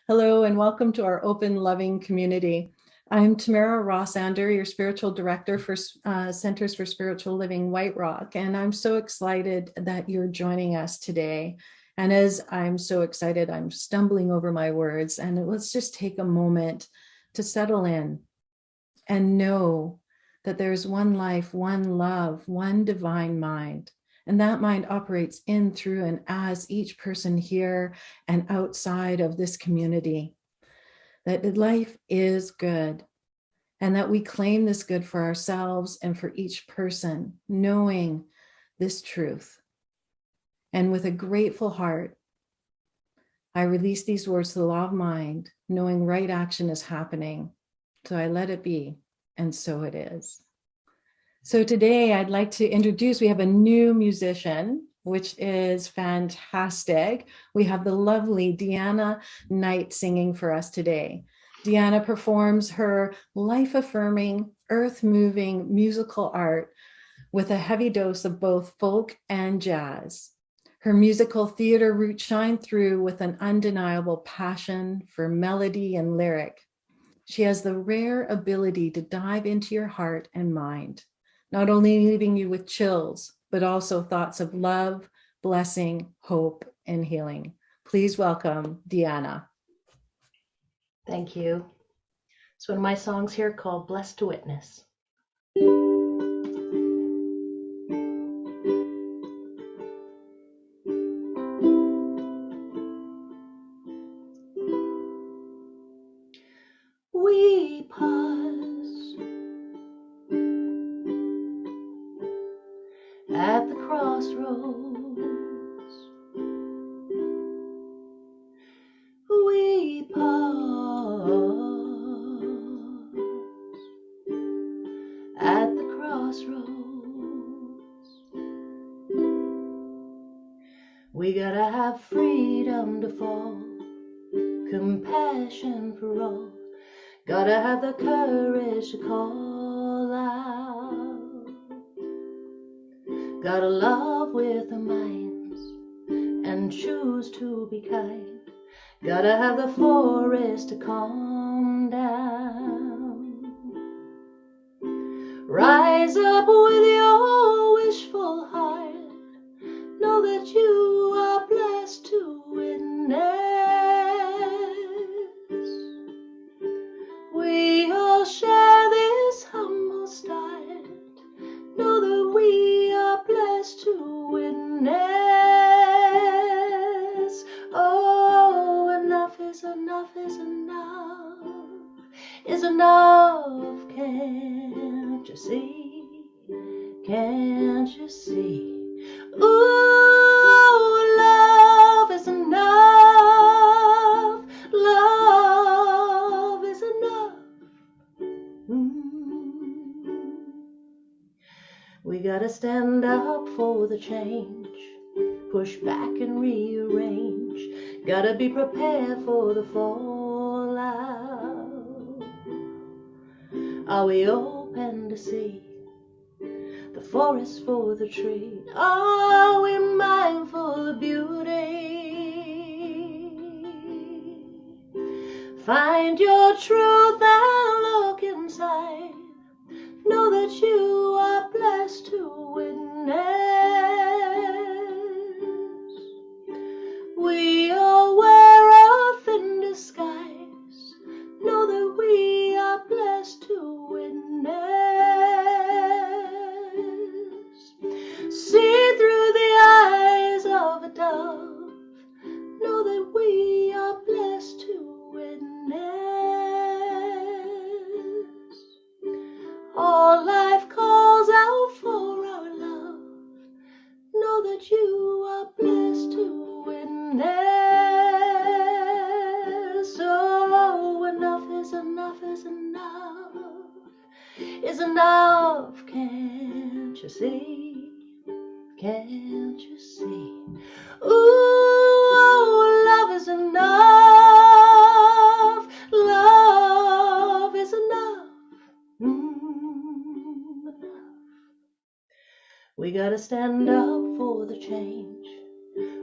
Hello and welcome to our open, loving community. I'm Tamara Rossander, your spiritual director for Centers for Spiritual Living White Rock, and I'm so excited that you're joining us today. And as I'm so excited, I'm stumbling over my words, and let's just take a moment to settle in and know that there's one life, one love, one divine mind. And that mind operates in, through, and as each person here and outside of this community. That life is good, and that we claim this good for ourselves and for each person, knowing this truth. And with a grateful heart, I release these words to the law of mind, knowing right action is happening. So I let it be, and so it is. So today I'd like to introduce, we have a new musician, which is fantastic. We have the lovely Deanna Knight singing for us today. Deanna performs her life-affirming, earth-moving musical art with a heavy dose of both folk and jazz. Her musical theater roots shine through with an undeniable passion for melody and lyric. She has the rare ability to dive into your heart and mind, not only leaving you with chills, but also thoughts of love, blessing, hope, and healing. Please welcome Deanna. Thank you. It's one of my songs here called Blessed to Witness. We pause at the crossroads. We pause at the crossroads. We gotta have freedom to fall, compassion for all. Gotta have the courage to call out. Gotta love with our minds and choose to be kind. Gotta have the forest to calm down. Rise up with your wishful heart. Know that you are blessed to witness. We all share this humble start. Know that we are blessed to witness. Oh, enough is enough is enough is enough. Can't you see? Can't you see? Ooh, love is enough. Love is enough. We gotta stand up for the change, push back and rearrange. Gotta be prepared for the fallout. Are we open to see the forest for the tree? Are we mindful of beauty? Find your truth and look inside. Know that you are blessed to witness. We all wear a thin disguise. Know that we are blessed to witness. See through the eyes of a dove. Know that we are blessed to witness. All life calls out for our love. Know that you are blessed to witness. Oh, enough is enough is enough is enough. Can't you see? Can't you see? Ooh, love is enough. Love is enough. Enough. We gotta stand up for the change,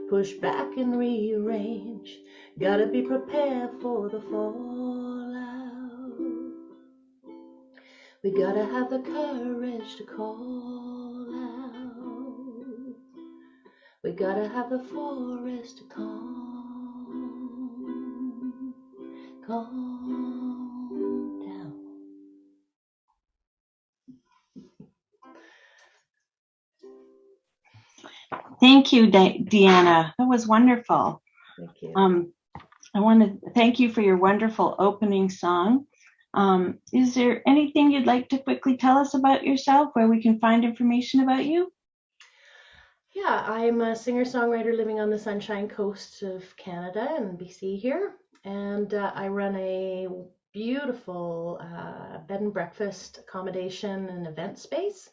push back and rearrange. Gotta be prepared for the fallout. We gotta have the courage to call out. We gotta have the forest to calm down. Thank you, Deanna. That was wonderful. Thank you. I want to thank you for your wonderful opening song. Is there anything you'd like to quickly tell us about yourself, where we can find information about you? Yeah, I'm a singer-songwriter living on the Sunshine Coast of Canada and BC here, and I run a beautiful bed and breakfast accommodation and event space.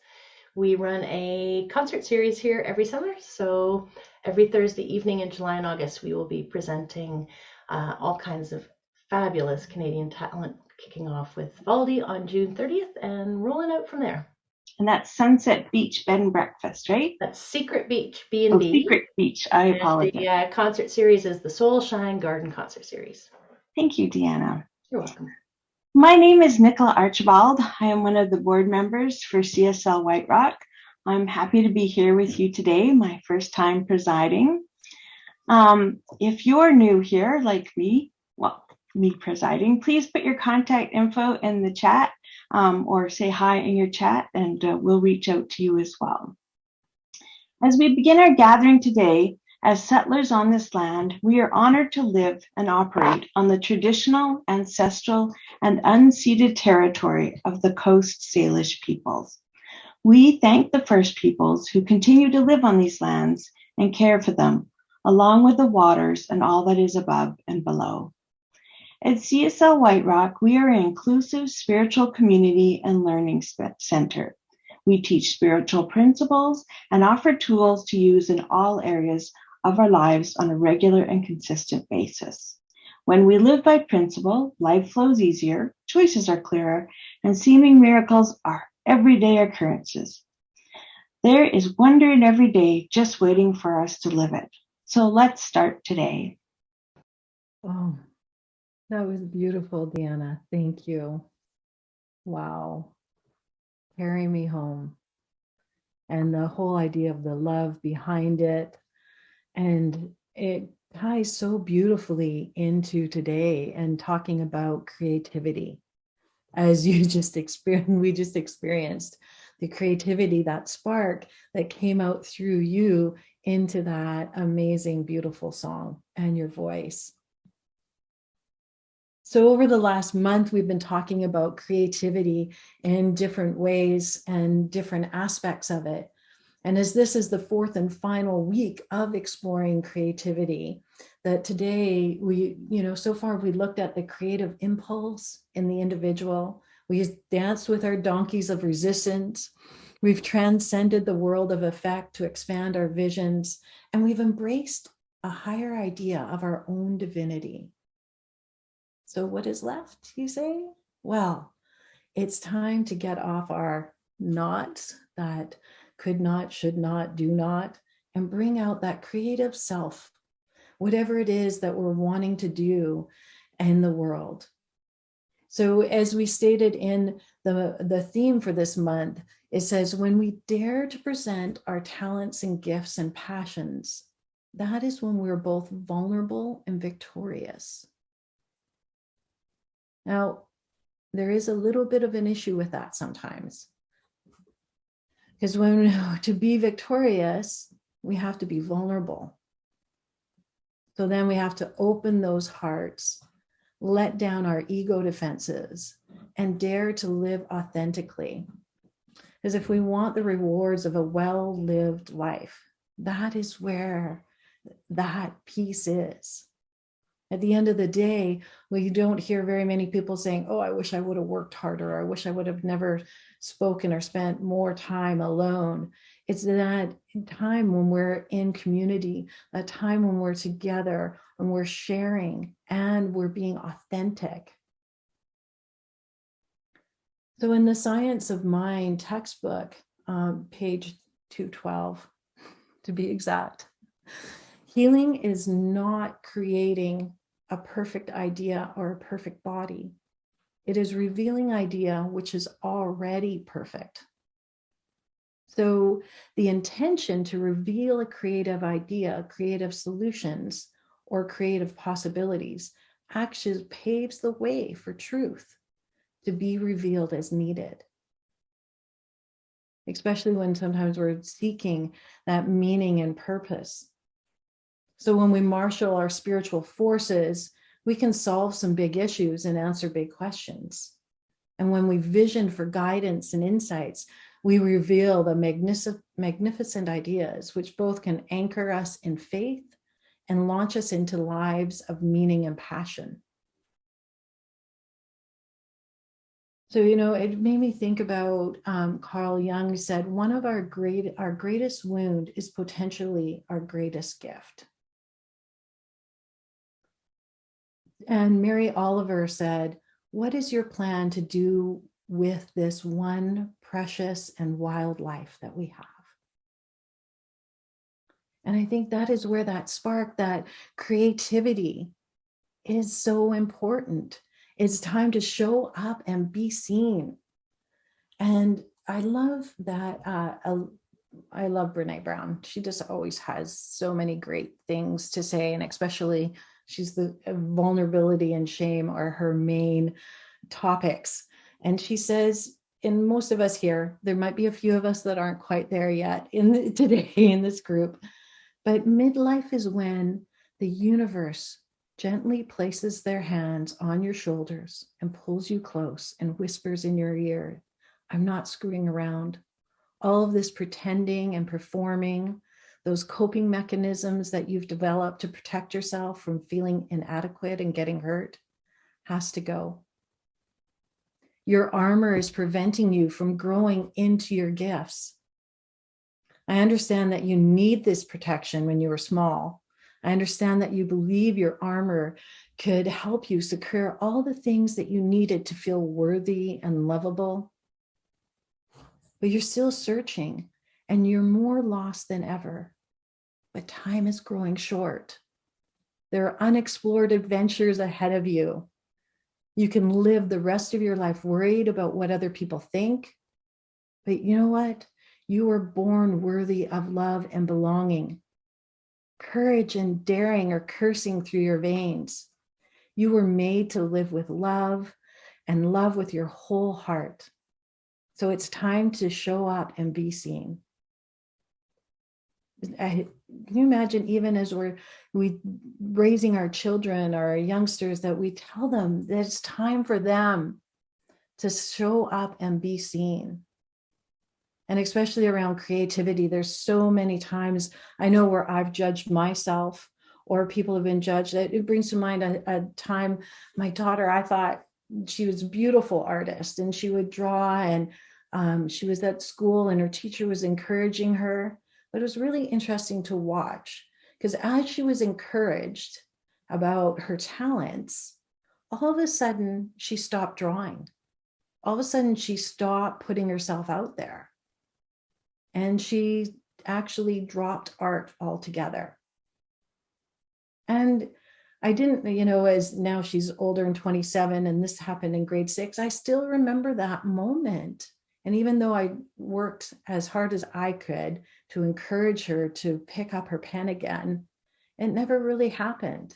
We run a concert series here every summer, so every Thursday evening in July and August we will be presenting all kinds of fabulous Canadian talent, kicking off with Valdi on June 30th and rolling out from there. And that's Sunset Beach Bed and Breakfast, right? That's Secret Beach, B&B. Oh, Secret Beach. I apologize. The concert series is the Soul Shine Garden Concert Series. Thank you, Deanna. You're welcome. My name is Nicola Archibald. I am one of the board members for CSL White Rock. I'm happy to be here with you today, my first time presiding. If you're new here, like me, me presiding, please put your contact info in the chat or say hi in your chat, and we'll reach out to you as well. As we begin our gathering today, as settlers on this land, we are honored to live and operate on the traditional, ancestral, and unceded territory of the Coast Salish peoples. We thank the First Peoples who continue to live on these lands and care for them, along with the waters and all that is above and below. At CSL White Rock, we are an inclusive spiritual community and learning center. We teach spiritual principles and offer tools to use in all areas of our lives on a regular and consistent basis. When we live by principle, life flows easier, choices are clearer, and seeming miracles are everyday occurrences. There is wonder in every day just waiting for us to live it. So let's start today. Oh, that was beautiful, Deanna. Thank you. Wow. Carry me home. And the whole idea of the love behind it. And it ties so beautifully into today and talking about creativity. As you just experienced, we just experienced the creativity, that spark that came out through you into that amazing, beautiful song and your voice. So over the last month, we've been talking about creativity in different ways and different aspects of it. And as this is the fourth and final week of exploring creativity, that today so far we looked at the creative impulse in the individual. We danced with our donkeys of resistance. We've transcended the world of effect to expand our visions, and we've embraced a higher idea of our own divinity. So what is left, you say? Well, it's time to get off our nots, that could not, should not, do not, and bring out that creative self, whatever it is that we're wanting to do in the world. So as we stated in the theme for this month, it says, when we dare to present our talents and gifts and passions, that is when we're both vulnerable and victorious. Now, there is a little bit of an issue with that sometimes. Because to be victorious, we have to be vulnerable. So then we have to open those hearts, let down our ego defenses, and dare to live authentically. Because if we want the rewards of a well-lived life, that is where that piece is. At the end of the day, we don't hear very many people saying, oh, I wish I would have worked harder. Or I wish I would have never spoken or spent more time alone. It's that time when we're in community, that time when we're together and we're sharing and we're being authentic. So in the Science of Mind textbook, page 212, to be exact, healing is not creating a perfect idea or a perfect body. It is revealing idea which is already perfect. So the intention to reveal a creative idea, creative solutions, or creative possibilities actually paves the way for truth to be revealed as needed. Especially when sometimes we're seeking that meaning and purpose. So when we marshal our spiritual forces, we can solve some big issues and answer big questions. And when we vision for guidance and insights, we reveal the magnificent ideas, which both can anchor us in faith and launch us into lives of meaning and passion. So, it made me think about Carl Jung said, one of our greatest wound is potentially our greatest gift. And Mary Oliver said, what is your plan to do with this one precious and wild life that we have? And I think that is where that spark, that creativity is so important. It's time to show up and be seen. And I love that. I love Brene Brown. She just always has so many great things to say. And especially she's the vulnerability and shame are her main topics. And she says, in most of us here, there might be a few of us that aren't quite there yet today in this group, but midlife is when the universe gently places their hands on your shoulders and pulls you close and whispers in your ear, I'm not screwing around. All of this pretending and performing, those coping mechanisms that you've developed to protect yourself from feeling inadequate and getting hurt, has to go. Your armor is preventing you from growing into your gifts. I understand that you need this protection when you were small. I understand that you believe your armor could help you secure all the things that you needed to feel worthy and lovable. But you're still searching and you're more lost than ever. But time is growing short. There are unexplored adventures ahead of you. You can live the rest of your life worried about what other people think. But you know what? You were born worthy of love and belonging. Courage and daring are coursing through your veins. You were made to live with love and love with your whole heart. So it's time to show up and be seen. Can you imagine, even as we raising our children, our youngsters, that we tell them that it's time for them to show up and be seen. And especially around creativity, there's so many times I know where I've judged myself or people have been judged. It brings to mind a time my daughter, I thought she was a beautiful artist and she would draw, and she was at school and her teacher was encouraging her. But it was really interesting to watch, because as she was encouraged about her talents, all of a sudden she stopped drawing. All of a sudden she stopped putting herself out there. And she actually dropped art altogether. And I didn't, as now she's older and 27, and this happened in grade 6, I still remember that moment. And even though I worked as hard as I could to encourage her to pick up her pen again, it never really happened.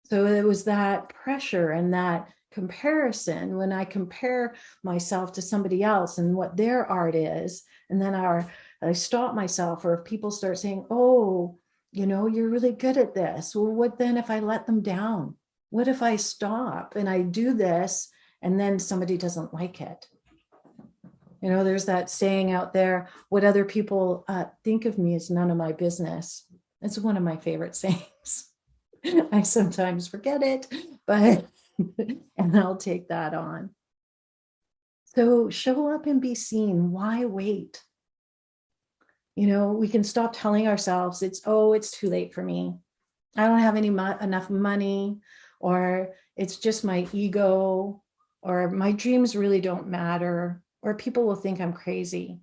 So it was that pressure and that comparison. When I compare myself to somebody else and what their art is, and then I stop myself, or if people start saying, oh, you're really good at this. Well, what then if I let them down? What if I stop and I do this and then somebody doesn't like it? There's that saying out there, what other people think of me is none of my business. It's one of my favorite sayings. I sometimes forget it, but and I'll take that on. So show up and be seen. Why wait? We can stop telling ourselves it's too late for me. I don't have enough money, or it's just my ego, or my dreams really don't matter, or people will think I'm crazy.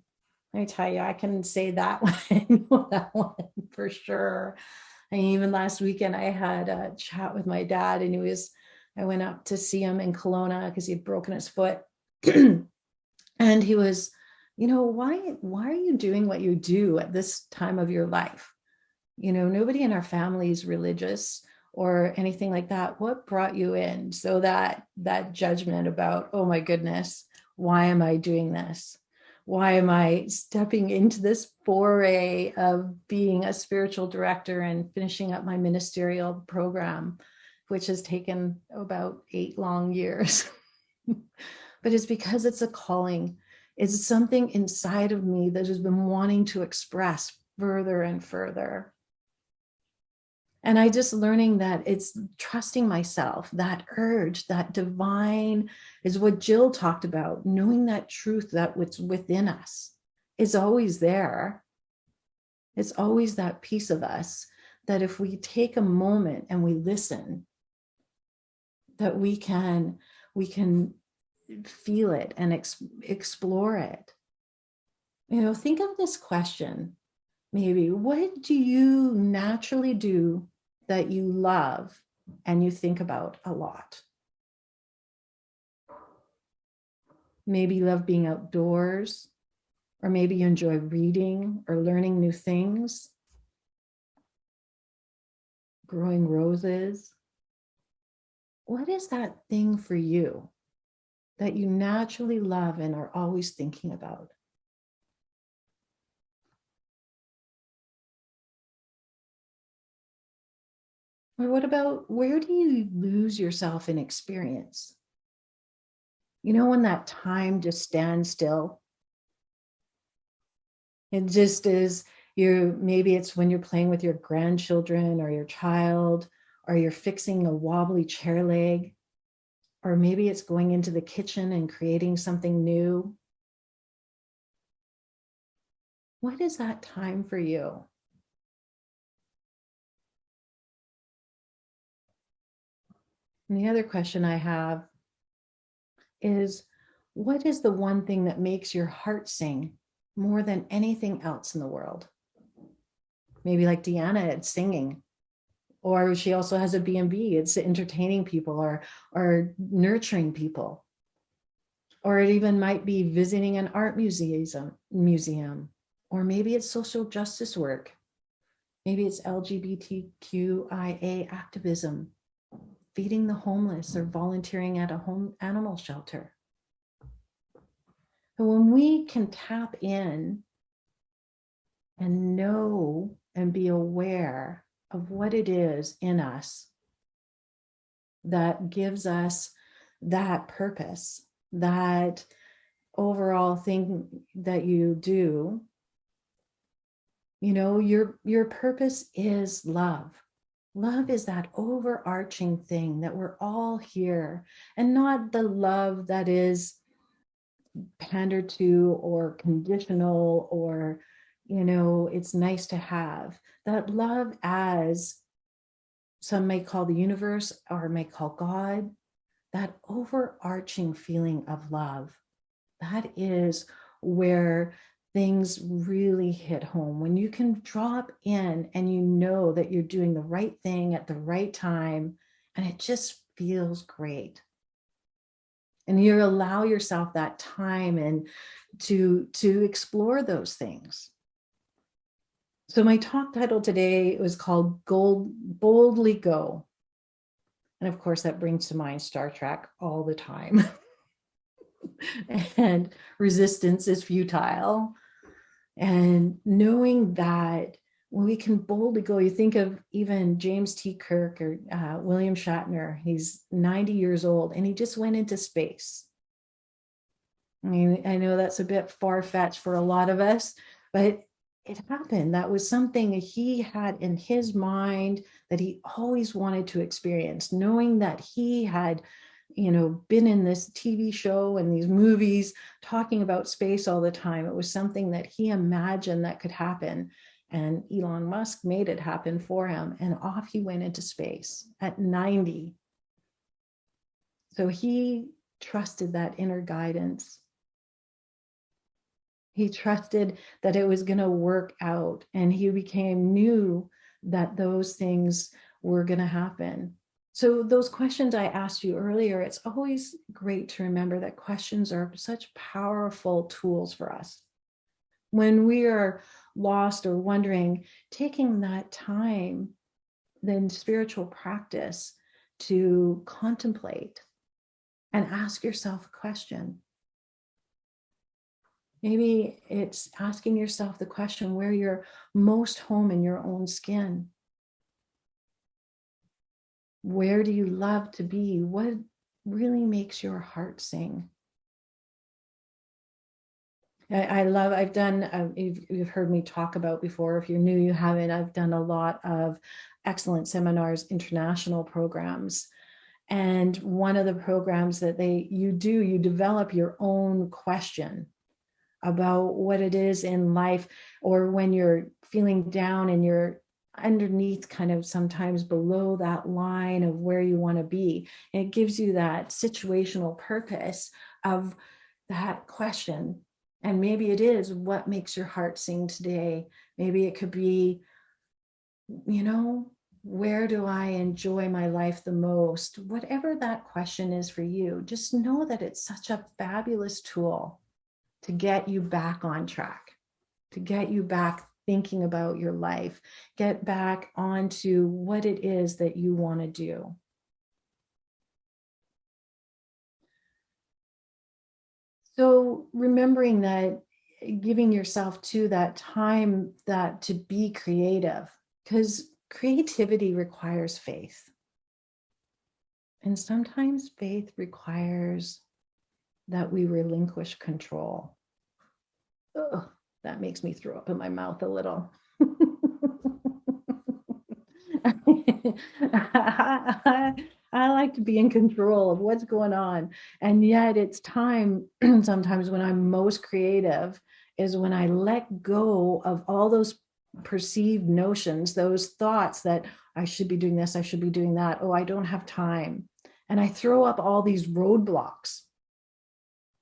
Let me tell you, I can say that one, that one for sure. And even last weekend, I had a chat with my dad, and I went up to see him in Kelowna because he'd broken his foot. And he was, why are you doing what you do at this time of your life? Nobody in our family is religious or anything like that. What brought you in? So that judgment about, oh my goodness, why am I doing this? Why am I stepping into this foray of being a spiritual director and finishing up my ministerial program, which has taken about 8 long years? But it's because it's a calling. It's something inside of me that has been wanting to express further and further. And I just learning that it's trusting myself, that urge, that divine is what Jill talked about, knowing that truth that what's within us is always there. It's always that piece of us that if we take a moment and we listen, that we can feel it and explore it. Think of this question. Maybe, what do you naturally do that you love and you think about a lot? Maybe you love being outdoors, or maybe you enjoy reading or learning new things, growing roses. What is that thing for you that you naturally love and are always thinking about? Or what about, where do you lose yourself in experience? When that time just stands still? It just is, maybe it's when you're playing with your grandchildren or your child, or you're fixing a wobbly chair leg, or maybe it's going into the kitchen and creating something new. What is that time for you? And the other question I have is, what is the one thing that makes your heart sing more than anything else in the world? Maybe like Deanna, it's singing. Or she also has a B&B, it's entertaining people or nurturing people. Or it even might be visiting an art museum. Or maybe it's social justice work. Maybe it's LGBTQIA activism, feeding the homeless, or volunteering at a home animal shelter. But when we can tap in and know and be aware of what it is in us that gives us that purpose, that overall thing that you do, your purpose is love. Love is that overarching thing that we're all here, and not the love that is pandered to or conditional or, it's nice to have. That love, as some may call the universe or may call God, that overarching feeling of love, that is where things really hit home. When you can drop in and you know that you're doing the right thing at the right time, and it just feels great. And you allow yourself that time and to explore those things. So my talk title today was called Boldly Go. And of course, that brings to mind Star Trek all the time. And resistance is futile. And knowing that when we can boldly go, you think of even James T. Kirk or William Shatner, he's 90 years old and he just went into space. I mean, I know that's a bit far-fetched for a lot of us, but it happened. That was something he had in his mind that he always wanted to experience, knowing that he had, been in this TV show and these movies talking about space all the time. It was something that he imagined that could happen. And Elon Musk made it happen for him. And off he went into space at 90. So he trusted that inner guidance. He trusted that it was going to work out, and he knew that those things were going to happen. So those questions I asked you earlier, it's always great to remember that questions are such powerful tools for us. When we are lost or wondering, taking that time, then spiritual practice to contemplate and ask yourself a question. Maybe it's asking yourself the question where you're most home in your own skin. Where do you love to be? What really makes your heart sing? I've done, you've heard me talk about before. If you're new, you haven't. I've done a lot of excellent seminars, international programs. And one of the programs that you develop your own question about what it is in life, or when you're feeling down and you're underneath, kind of sometimes below that line of where you want to be. And it gives you that situational purpose of that question. And maybe it is, what makes your heart sing today? Maybe it could be, where do I enjoy my life the most? Whatever that question is for you, just know that it's such a fabulous tool to get you back on track, to get you back thinking about your life, get back onto what it is that you want to do. So remembering that, giving yourself to that time that to be creative, because creativity requires faith. And sometimes faith requires that we relinquish control. Ugh, that makes me throw up in my mouth a little. I like to be in control of what's going on. And yet it's time sometimes when I'm most creative is when I let go of all those perceived notions, those thoughts that I should be doing this, I should be doing that. Oh, I don't have time. And I throw up all these roadblocks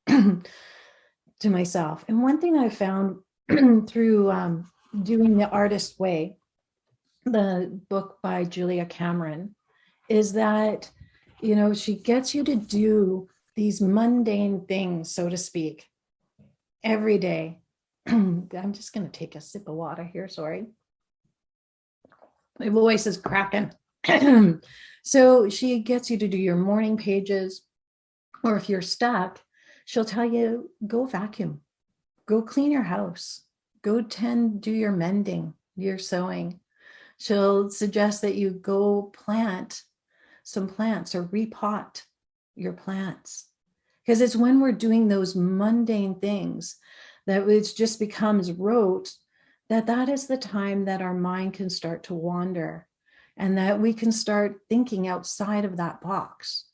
to myself. And one thing I found through doing The Artist's Way, the book by Julia Cameron, is that, she gets you to do these mundane things, so to speak, every day. I'm just going to take a sip of water here. Sorry. My voice is cracking. So she gets you to do your morning pages, or if you're stuck, she'll tell you, go vacuum, go clean your house, go do your mending, your sewing. She'll suggest that you go plant some plants or repot your plants. Because it's when we're doing those mundane things that it just becomes rote, that is the time that our mind can start to wander, and that we can start thinking outside of that box,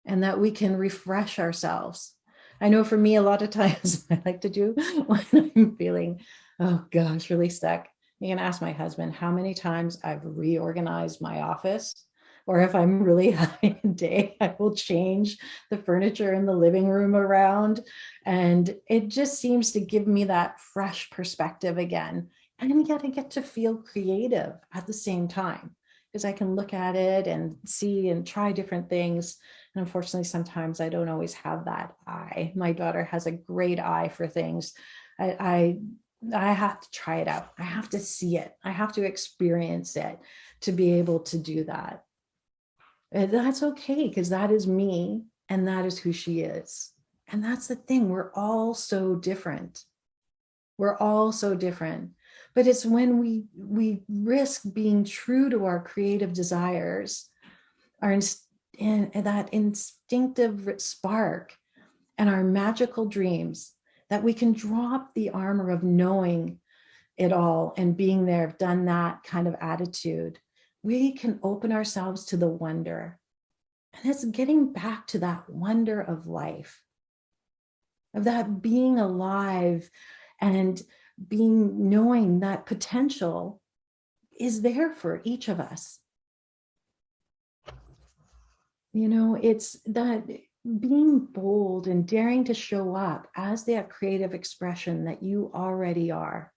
and that we can refresh ourselves. I know for me, a lot of times I like to do when I'm feeling, oh gosh, really stuck. You can ask my husband how many times I've reorganized my office, or if I'm really having a day, I will change the furniture in the living room around. And it just seems to give me that fresh perspective again. And yet I get to feel creative at the same time, because I can look at it and see and try different things. And unfortunately, sometimes I don't always have that eye. My daughter has a great eye for things. I have to try it out. I have to see it. I have to experience it to be able to do that. And that's okay, because that is me and that is who she is. And that's the thing. We're all so different. We're all so different. But it's when we risk being true to our creative desires, and that instinctive spark and our magical dreams, that we can drop the armor of knowing it all and being there, done that kind of attitude. We can open ourselves to the wonder. And it's getting back to that wonder of life, of that being alive and knowing that potential is there for each of us. It's that being bold and daring to show up as that creative expression that you already are.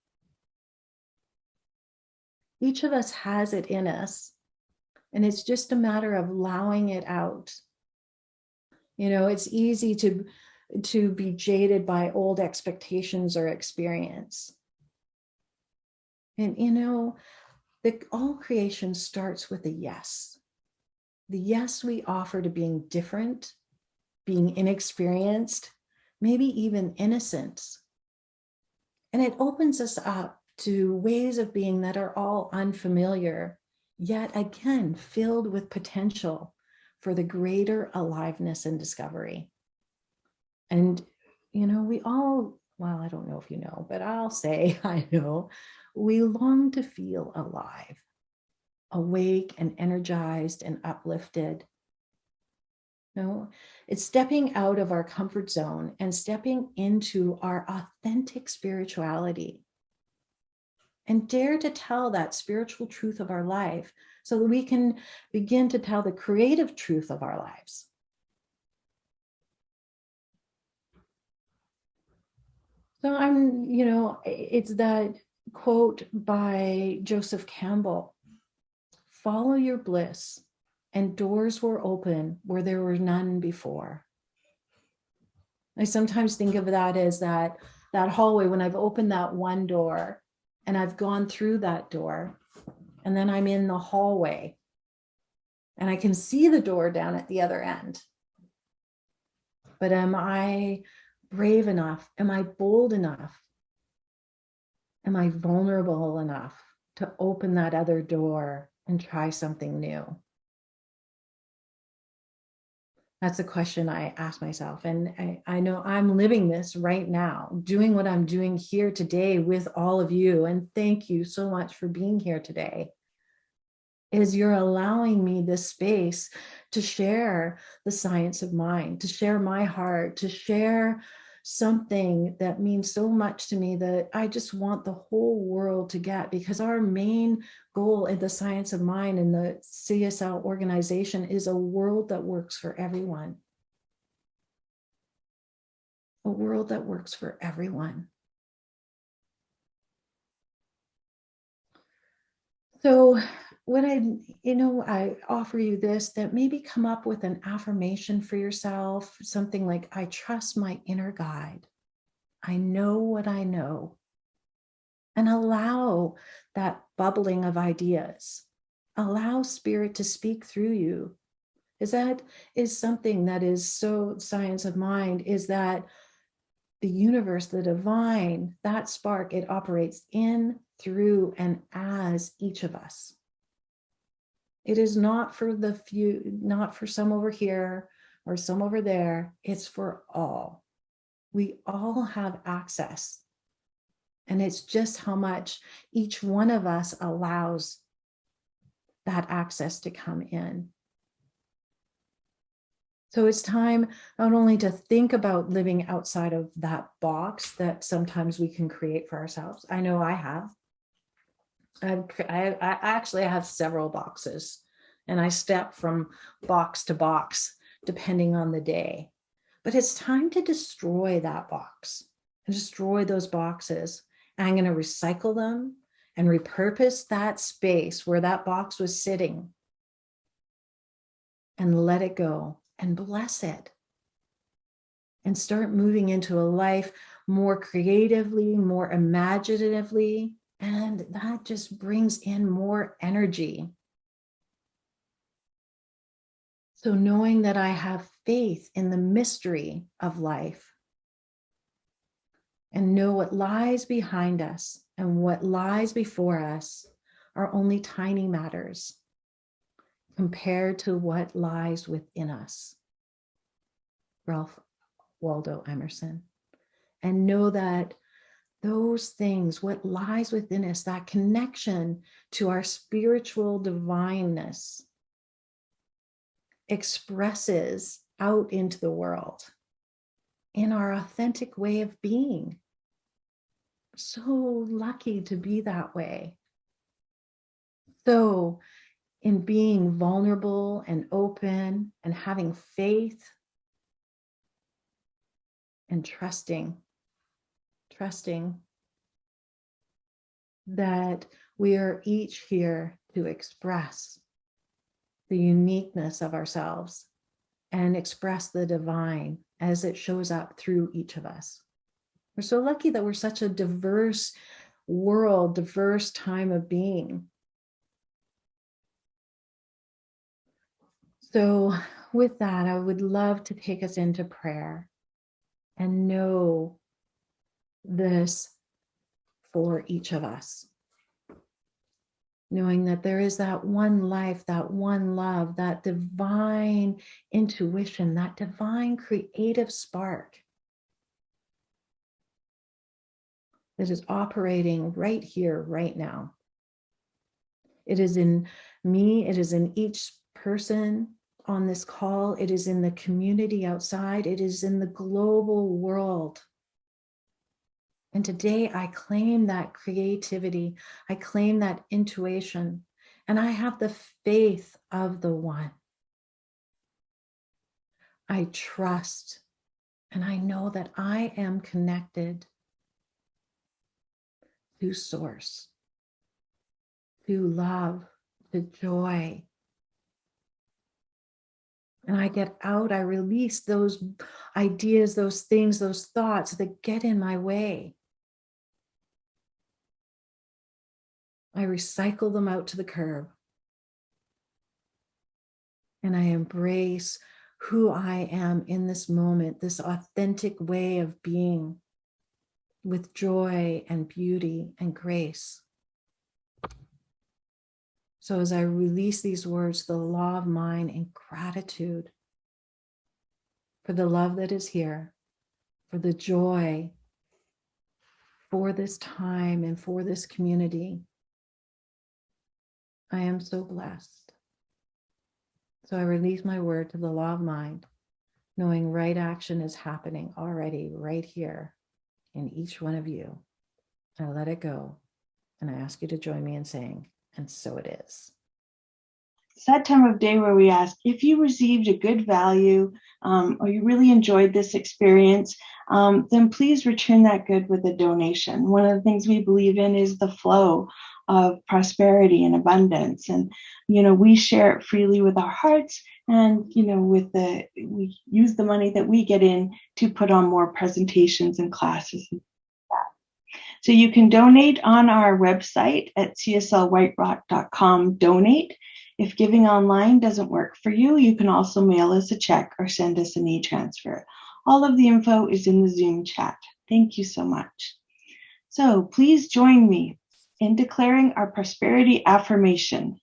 Each of us has it in us, and it's just a matter of allowing it out. It's easy to be jaded by old expectations or experience. And all creation starts with a yes. The yes we offer to being different, being inexperienced, maybe even innocent. And it opens us up to ways of being that are all unfamiliar, yet again, filled with potential for the greater aliveness and discovery. And, we all, well, I don't know if you know, but I'll say I know, we long to feel alive, awake and energized and uplifted. It's stepping out of our comfort zone and stepping into our authentic spirituality, and dare to tell that spiritual truth of our life so that we can begin to tell the creative truth of our lives. So it's that quote by Joseph Campbell: follow your bliss, and doors were open where there were none before. I sometimes think of that as that hallway, when I've opened that one door and I've gone through that door, and then I'm in the hallway and I can see the door down at the other end. But am I brave enough? Am I bold enough? Am I vulnerable enough to open that other door and try something new? That's a question I ask myself. And I know I'm living this right now, doing what I'm doing here today with all of you. And thank you so much for being here today. Is you're allowing me this space to share the science of mind, to share my heart, to share something that means so much to me that I just want the whole world to get, because our main goal in the science of mind and the CSL organization is a world that works for everyone. A world that works for everyone. So when I offer you this, that maybe come up with an affirmation for yourself, something like, I trust my inner guide. I know what I know. And allow that bubbling of ideas. Allow spirit to speak through you. That is something that is so science of mind, is that the universe, the divine, that spark, it operates in, through, and as each of us. It is not for the few, not for some over here or some over there. It's for all. We all have access. And it's just how much each one of us allows that access to come in. So it's time not only to think about living outside of that box that sometimes we can create for ourselves. I know I have. I actually have several boxes, and I step from box to box depending on the day. But it's time to destroy that box and destroy those boxes. And I'm going to recycle them and repurpose that space where that box was sitting, and let it go and bless it, and start moving into a life more creatively, more imaginatively. And that just brings in more energy. So knowing that I have faith in the mystery of life, and know what lies behind us and what lies before us are only tiny matters compared to what lies within us. Ralph Waldo Emerson. And know that those things, what lies within us, that connection to our spiritual divineness, expresses out into the world in our authentic way of being. So lucky to be that way. So in being vulnerable and open and having faith and trusting that We are each here to express the uniqueness of ourselves and express the divine as it shows up through each of us. We're so lucky that we're such a diverse world, diverse time of being. So with that, I would love to take us into prayer and know this for each of us. Knowing that there is that one life, that one love, that divine intuition, that divine creative spark that is operating right here, right now. It is in me, it is in each person on this call, it is in the community outside, it is in the global world. And today I claim that creativity, I claim that intuition, and I have the faith of the one. I trust, and I know that I am connected to source, to love, to joy. And I get out, I release those ideas, those things, those thoughts that get in my way. I recycle them out to the curb. And I embrace who I am in this moment, this authentic way of being with joy and beauty and grace. So as I release these words, the law of mind in gratitude for the love that is here, for the joy, for this time and for this community, I am so blessed. So I release my word to the law of mind, knowing right action is happening already right here in each one of you. I let it go, and I ask you to join me in saying, and so it is. It's that time of day where we ask if you received a good value or you really enjoyed this experience, then please return that good with a donation. One of the things we believe in is the flow of prosperity and abundance. And, we share it freely with our hearts, and, we use the money that we get in to put on more presentations and classes. So you can donate on our website at cslwhiterock.com, donate. If giving online doesn't work for you, you can also mail us a check or send us an e-transfer. All of the info is in the Zoom chat. Thank you so much. So please join me in declaring our prosperity affirmation.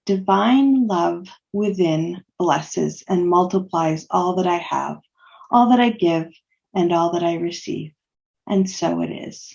Divine love within blesses and multiplies all that I have, all that I give, and all that I receive. And so it is.